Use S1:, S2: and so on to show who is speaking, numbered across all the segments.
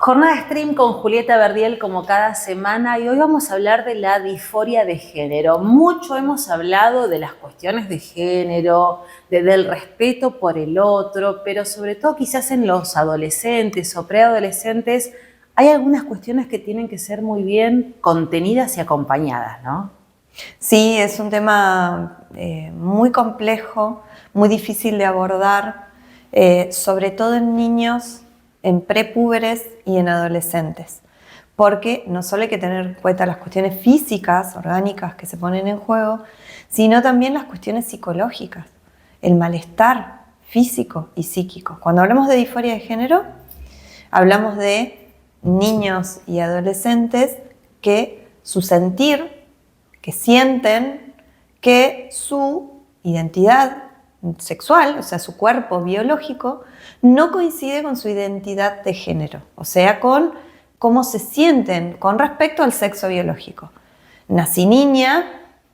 S1: Jornada stream con Julieta Verdiel como cada semana y hoy vamos a hablar de la disforia de género. Mucho hemos hablado de las cuestiones de género, del respeto por el otro, pero sobre todo quizás en los adolescentes o preadolescentes hay algunas cuestiones que tienen que ser muy bien contenidas y acompañadas, ¿no?
S2: Sí, es un tema muy complejo, muy difícil de abordar, sobre todo en niños, en prepúberes y en adolescentes, porque no solo hay que tener en cuenta las cuestiones físicas, orgánicas que se ponen en juego, sino también las cuestiones psicológicas, el malestar físico y psíquico. Cuando hablamos de disforia de género, hablamos de niños y adolescentes que su sentir, que sienten que su identidad sexual, o sea, su cuerpo biológico, no coincide con su identidad de género, o sea, con cómo se sienten con respecto al sexo biológico. Nací niña,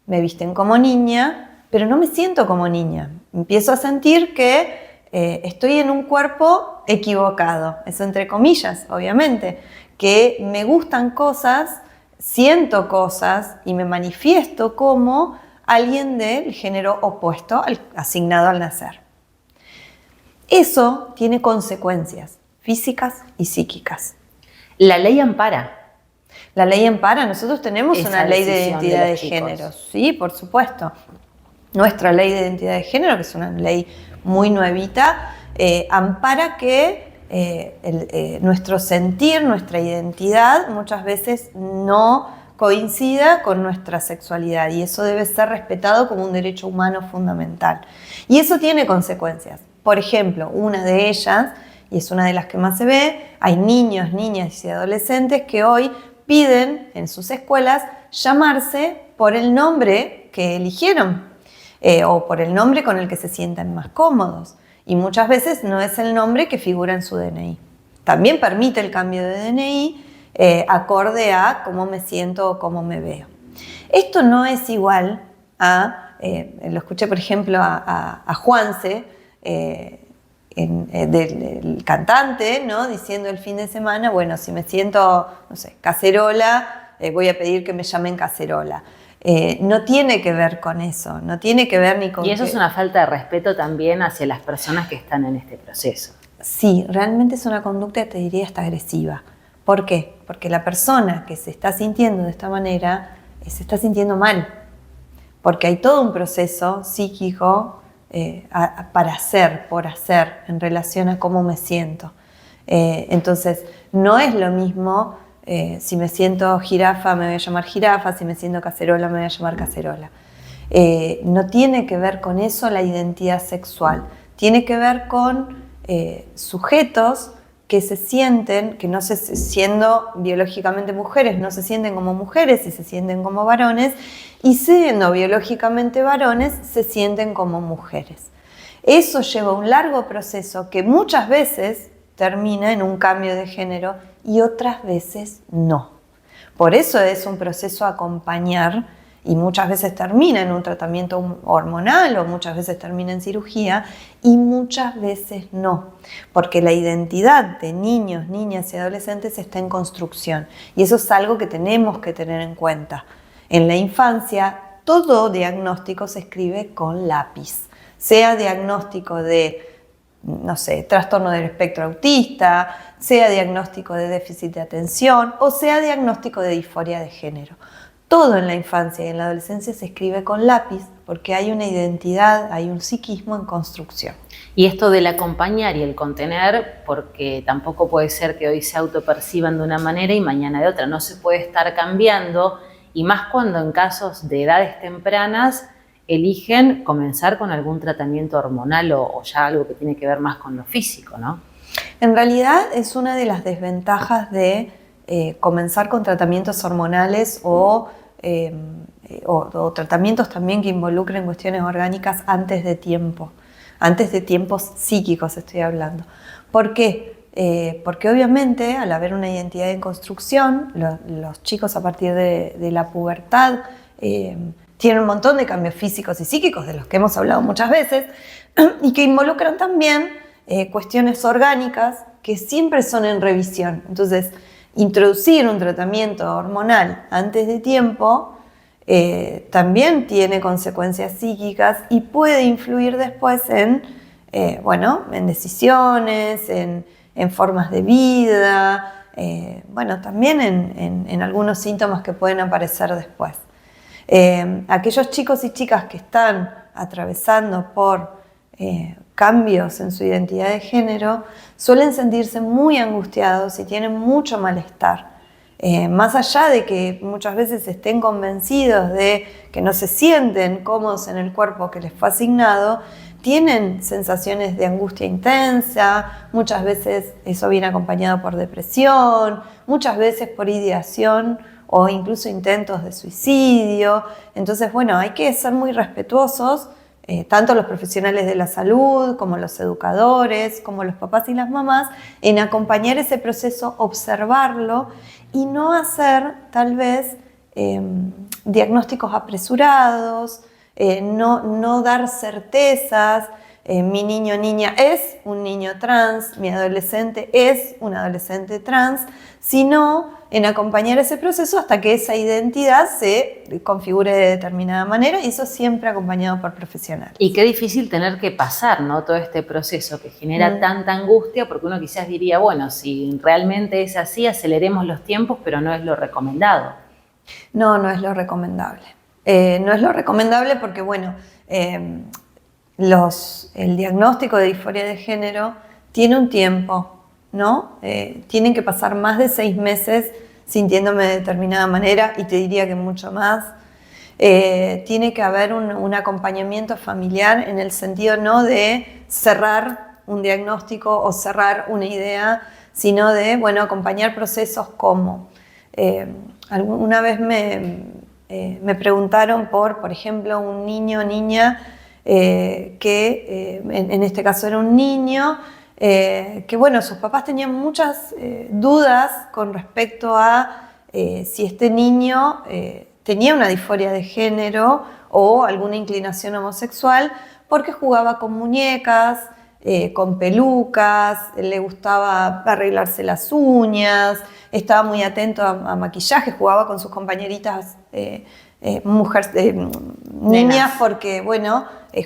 S2: me visten como niña, pero no me siento como niña. Empiezo a sentir que estoy en un cuerpo equivocado, eso entre comillas, obviamente, que me gustan cosas, siento cosas y me manifiesto como alguien del género opuesto asignado al nacer. Eso tiene consecuencias físicas y psíquicas.
S1: La ley ampara.
S2: La ley ampara, nosotros tenemos
S1: Esa
S2: una ley de
S1: decisión
S2: identidad
S1: de
S2: de
S1: los chicos.
S2: género, sí, por supuesto. Nuestra ley de identidad de género, que es una ley muy nuevita, ampara que nuestro sentir, nuestra identidad muchas veces no coincida con nuestra sexualidad y eso debe ser respetado como un derecho humano fundamental. Y eso tiene consecuencias. Por ejemplo, una de ellas, y es una de las que más se ve, hay niños, niñas y adolescentes que hoy piden en sus escuelas llamarse por el nombre que eligieron o por el nombre con el que se sientan más cómodos. Y muchas veces no es el nombre que figura en su DNI. También permite el cambio de DNI acorde a cómo me siento o cómo me veo. Esto no es igual a, lo escuché por ejemplo a Juanse, del cantante, ¿no? Diciendo el fin de semana, bueno, si me siento, no sé, cacerola, voy a pedir que me llamen cacerola. No tiene que ver con eso, no tiene que ver ni con...
S1: Y eso es una falta de respeto también hacia las personas que están en este proceso.
S2: Sí, realmente es una conducta, te diría, hasta agresiva. ¿Por qué? Porque la persona que se está sintiendo de esta manera se está sintiendo mal. Porque hay todo un proceso psíquico para hacer, por hacer, en relación a cómo me siento. Entonces, no es lo mismo si me siento jirafa, me voy a llamar jirafa, si me siento cacerola, me voy a llamar cacerola. No tiene que ver con eso la identidad sexual. Tiene que ver con sujetos que se sienten, que no se, siendo biológicamente mujeres, no se sienten como mujeres y se sienten como varones, y siendo biológicamente varones, se sienten como mujeres. Eso lleva un largo proceso que muchas veces termina en un cambio de género y otras veces no. Por eso es un proceso a acompañar y muchas veces termina en un tratamiento hormonal o muchas veces termina en cirugía y muchas veces no, porque la identidad de niños, niñas y adolescentes está en construcción y eso es algo que tenemos que tener en cuenta. En la infancia, todo diagnóstico se escribe con lápiz, sea diagnóstico de, no sé, trastorno del espectro autista, sea diagnóstico de déficit de atención o sea diagnóstico de disforia de género. Todo en la infancia y en la adolescencia se escribe con lápiz porque hay una identidad, hay un psiquismo en construcción.
S1: Y esto del acompañar y el contener, porque tampoco puede ser que hoy se autoperciban de una manera y mañana de otra. No se puede estar cambiando, y más cuando en casos de edades tempranas eligen comenzar con algún tratamiento hormonal o ya algo que tiene que ver más con lo físico, ¿no?
S2: En realidad es una de las desventajas de comenzar con tratamientos hormonales o tratamientos también que involucren cuestiones orgánicas antes de tiempos psíquicos estoy hablando. ¿Por qué? Porque obviamente al haber una identidad en construcción, los chicos a partir de la pubertad tienen un montón de cambios físicos y psíquicos de los que hemos hablado muchas veces y que involucran también cuestiones orgánicas que siempre son en revisión. Entonces, introducir un tratamiento hormonal antes de tiempo también tiene consecuencias psíquicas y puede influir después en decisiones, en formas de vida, también en algunos síntomas que pueden aparecer después. Aquellos chicos y chicas que están atravesando por cambios en su identidad de género suelen sentirse muy angustiados y tienen mucho malestar. Más allá de que muchas veces estén convencidos de que no se sienten cómodos en el cuerpo que les fue asignado, tienen sensaciones de angustia intensa, muchas veces eso viene acompañado por depresión, muchas veces por ideación o incluso intentos de suicidio. Entonces, hay que ser muy respetuosos, tanto los profesionales de la salud, como los educadores, como los papás y las mamás, en acompañar ese proceso, observarlo y no hacer, tal vez, diagnósticos apresurados, no dar certezas. Mi niño o niña es un niño trans, mi adolescente es un adolescente trans, sino en acompañar ese proceso hasta que esa identidad se configure de determinada manera, y eso siempre acompañado por profesionales.
S1: Y qué difícil tener que pasar, ¿no? Todo este proceso que genera tanta angustia, porque uno quizás diría, si realmente es así, aceleremos los tiempos, pero no es lo recomendado.
S2: No es lo recomendable. No es lo recomendable porque, el diagnóstico de disforia de género tiene un tiempo, ¿no? Tienen que pasar más de 6 meses sintiéndome de determinada manera, y te diría que mucho más. Tiene que haber un acompañamiento familiar en el sentido no de cerrar un diagnóstico o cerrar una idea, sino de, acompañar procesos como... Una vez me preguntaron por ejemplo, un niño o niña que en este caso era un niño, que sus papás tenían muchas dudas con respecto a si este niño tenía una disforia de género o alguna inclinación homosexual, porque jugaba con muñecas, con pelucas, le gustaba arreglarse las uñas, estaba muy atento a maquillaje, jugaba con sus compañeritas niñas, porque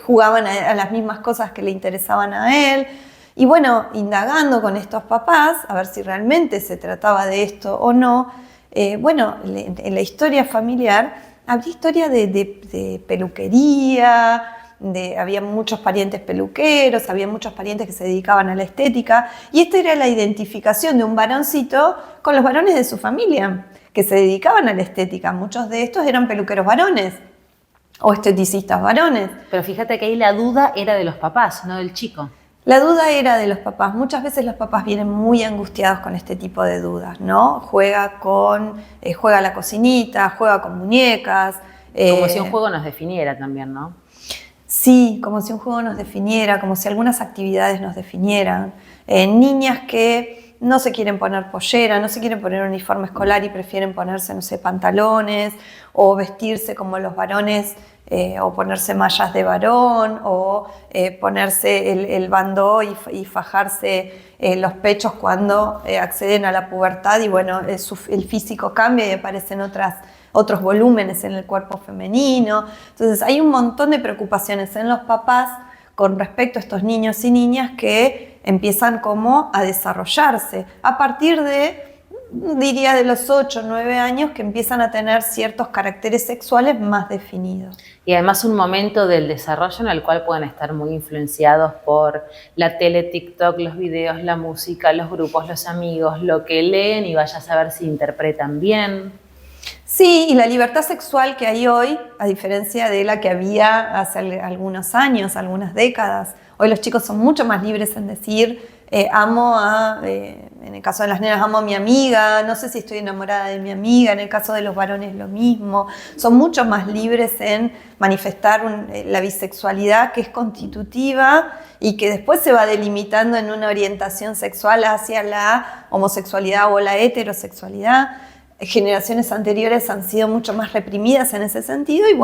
S2: jugaban a las mismas cosas que le interesaban a él. Y indagando con estos papás, a ver si realmente se trataba de esto o no, en la historia familiar había historia de peluquería, había muchos parientes peluqueros, había muchos parientes que se dedicaban a la estética, y esta era la identificación de un varoncito con los varones de su familia, que se dedicaban a la estética. Muchos de estos eran peluqueros varones o esteticistas varones.
S1: Pero fíjate que ahí la duda era de los papás, no del chico.
S2: La duda era de los papás. Muchas veces los papás vienen muy angustiados con este tipo de dudas, ¿no? Juega a la cocinita, juega con muñecas.
S1: Como si un juego nos definiera también, ¿no?
S2: Sí, como si un juego nos definiera, como si algunas actividades nos definieran. Niñas que no se quieren poner pollera, no se quieren poner uniforme escolar y prefieren ponerse, pantalones, o vestirse como los varones, o ponerse mallas de varón, o ponerse el bandó y fajarse los pechos cuando acceden a la pubertad, y el físico cambia y aparecen otros volúmenes en el cuerpo femenino. Entonces hay un montón de preocupaciones en los papás con respecto a estos niños y niñas que empiezan como a desarrollarse a partir de, diría, de los 8 o 9 años, que empiezan a tener ciertos caracteres sexuales más definidos.
S1: Y además un momento del desarrollo en el cual pueden estar muy influenciados por la tele, TikTok, los videos, la música, los grupos, los amigos, lo que leen, y vaya a saber si interpretan bien.
S2: Sí, y la libertad sexual que hay hoy, a diferencia de la que había hace algunos años, algunas décadas, hoy los chicos son mucho más libres en decir, en el caso de las nenas, amo a mi amiga, no sé si estoy enamorada de mi amiga, en el caso de los varones lo mismo. Son mucho más libres en manifestar la bisexualidad, que es constitutiva y que después se va delimitando en una orientación sexual hacia la homosexualidad o la heterosexualidad. Generaciones anteriores han sido mucho más reprimidas en ese sentido, y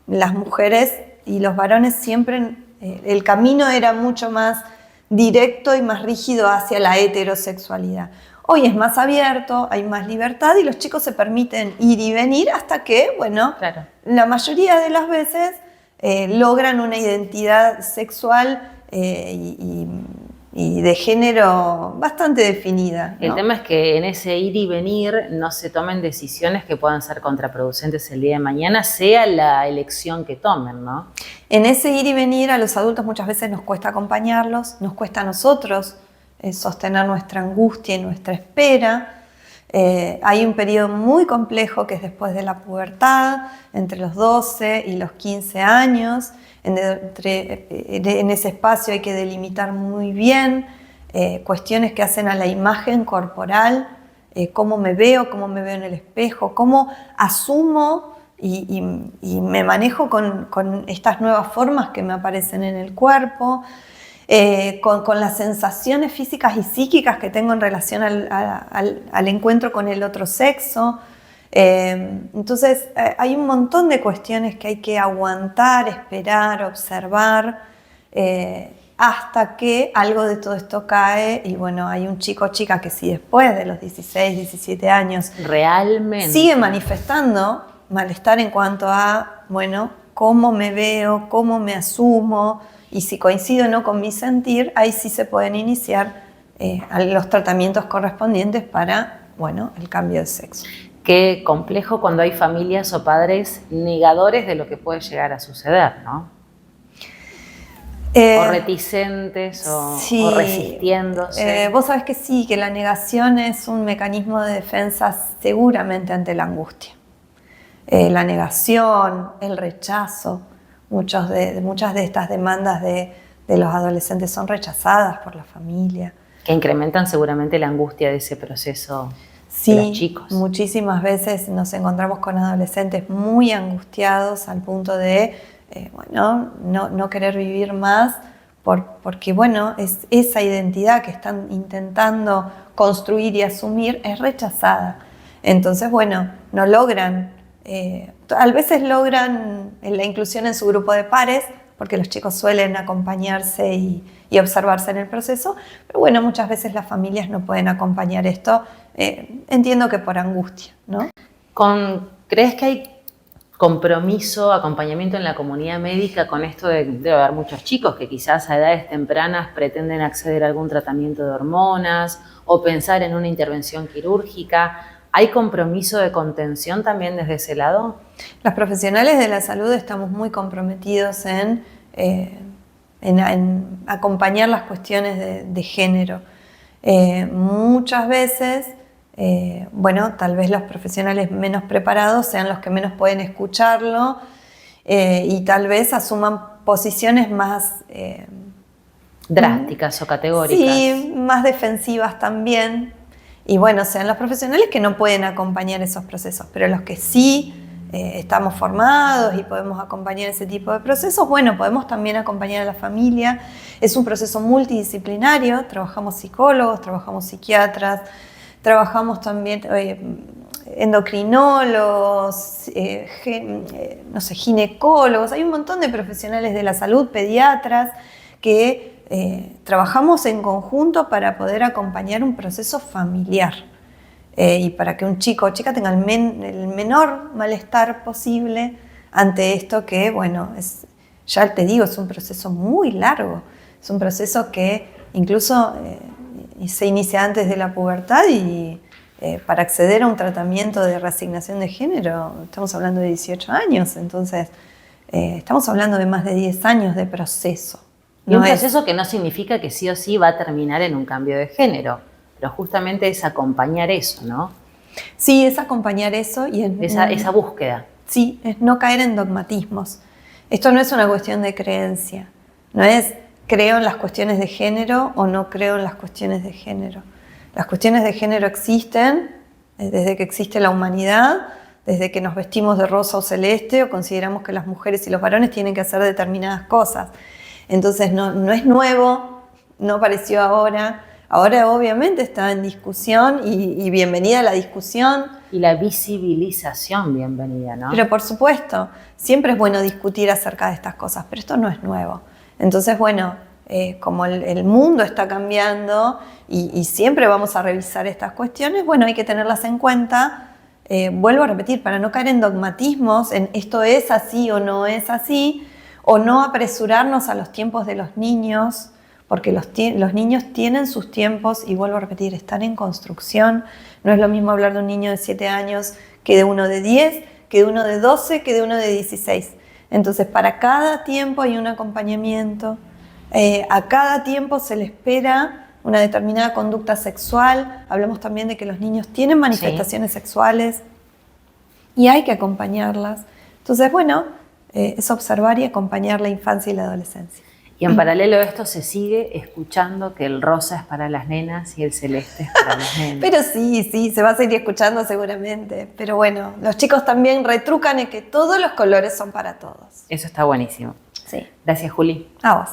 S2: las mujeres y los varones siempre, el camino era mucho más directo y más rígido hacia la heterosexualidad. Hoy es más abierto, hay más libertad y los chicos se permiten ir y venir hasta que, bueno,
S1: Claro.
S2: la mayoría de las veces logran una identidad sexual y de género bastante definida, ¿no?
S1: El tema es que en ese ir y venir no se tomen decisiones que puedan ser contraproducentes el día de mañana, sea la elección que tomen, ¿no?
S2: En ese ir y venir a los adultos muchas veces nos cuesta acompañarlos, nos cuesta a nosotros sostener nuestra angustia y nuestra espera. Hay un periodo muy complejo que es después de la pubertad, entre los 12 y los 15 años. En ese espacio hay que delimitar muy bien cuestiones que hacen a la imagen corporal, cómo me veo en el espejo, cómo asumo y me manejo con estas nuevas formas que me aparecen en el cuerpo. Con las sensaciones físicas y psíquicas que tengo en relación al encuentro con el otro sexo. Entonces hay un montón de cuestiones que hay que aguantar, esperar, observar, hasta que algo de todo esto cae y bueno, hay un chico o chica que si después de los 16, 17 años
S1: realmente
S2: sigue manifestando malestar en cuanto a, bueno, cómo me veo, cómo me asumo, y si coincido o no con mi sentir, ahí sí se pueden iniciar los tratamientos correspondientes para, bueno, el cambio de sexo.
S1: Qué complejo cuando hay familias o padres negadores de lo que puede llegar a suceder, ¿no? O reticentes
S2: sí,
S1: o resistiéndose.
S2: Vos sabés que sí, que la negación es un mecanismo de defensa seguramente ante la angustia. La negación, el rechazo, muchas de estas demandas de los adolescentes son rechazadas por la familia.
S1: Que incrementan seguramente la angustia de ese proceso
S2: sí,
S1: de los chicos.
S2: Muchísimas veces nos encontramos con adolescentes muy angustiados al punto de no querer vivir más porque bueno, esa identidad que están intentando construir y asumir es rechazada. Entonces, bueno, no logran, a veces logran la inclusión en su grupo de pares, porque los chicos suelen acompañarse y observarse en el proceso, pero bueno, muchas veces las familias no pueden acompañar esto, entiendo que por angustia, ¿no?
S1: ¿Crees que hay compromiso, acompañamiento en la comunidad médica con esto debe haber muchos chicos que quizás a edades tempranas pretenden acceder a algún tratamiento de hormonas o pensar en una intervención quirúrgica? ¿Hay compromiso de contención también desde ese lado?
S2: Los profesionales de la salud estamos muy comprometidos en acompañar las cuestiones de género. Muchas veces, tal vez los profesionales menos preparados sean los que menos pueden escucharlo y tal vez asuman posiciones más
S1: drásticas o categóricas.
S2: Sí, más defensivas también. Y bueno, sean los profesionales que no pueden acompañar esos procesos, pero los que sí estamos formados y podemos acompañar ese tipo de procesos, bueno, podemos también acompañar a la familia. Es un proceso multidisciplinario, trabajamos psicólogos, trabajamos psiquiatras, trabajamos también endocrinólogos, ginecólogos, hay un montón de profesionales de la salud, pediatras, que trabajamos en conjunto para poder acompañar un proceso familiar y para que un chico o chica tenga el menor malestar posible ante esto que, bueno, ya te digo, es un proceso muy largo, es un proceso que incluso se inicia antes de la pubertad y para acceder a un tratamiento de reasignación de género estamos hablando de 18 años, entonces estamos hablando de más de 10 años de proceso.
S1: Y un proceso que no significa que sí o sí va a terminar en un cambio de género, pero justamente es acompañar eso, ¿no?
S2: Sí, es acompañar eso y
S1: esa búsqueda.
S2: Sí, es no caer en dogmatismos. Esto no es una cuestión de creencia, no es creo en las cuestiones de género o no creo en las cuestiones de género. Las cuestiones de género existen desde que existe la humanidad, desde que nos vestimos de rosa o celeste o consideramos que las mujeres y los varones tienen que hacer determinadas cosas. Entonces no es nuevo, no apareció ahora. Ahora obviamente está en discusión y bienvenida a la discusión.
S1: Y la visibilización, bienvenida, ¿no?
S2: Pero por supuesto, siempre es bueno discutir acerca de estas cosas, pero esto no es nuevo. Entonces, bueno, como el mundo está cambiando y siempre vamos a revisar estas cuestiones, bueno, hay que tenerlas en cuenta. Vuelvo a repetir, para no caer en dogmatismos, en esto es así o no es así, o no apresurarnos a los tiempos de los niños, porque los niños tienen sus tiempos y vuelvo a repetir, están en construcción. No es lo mismo hablar de un niño de 7 años que de uno de 10, que de uno de 12, que de uno de 16. Entonces, para cada tiempo hay un acompañamiento, a cada tiempo se le espera una determinada conducta sexual. Hablamos también de que los niños tienen manifestaciones sexuales y hay que acompañarlas. Entonces, bueno, es observar y acompañar la infancia y la adolescencia.
S1: Y en paralelo a esto se sigue escuchando que el rosa es para las nenas y el celeste es para los nenes.
S2: Pero sí, se va a seguir escuchando seguramente. Pero bueno, los chicos también retrucan en que todos los colores son para todos.
S1: Eso está buenísimo.
S2: Sí.
S1: Gracias, Juli.
S2: A vos.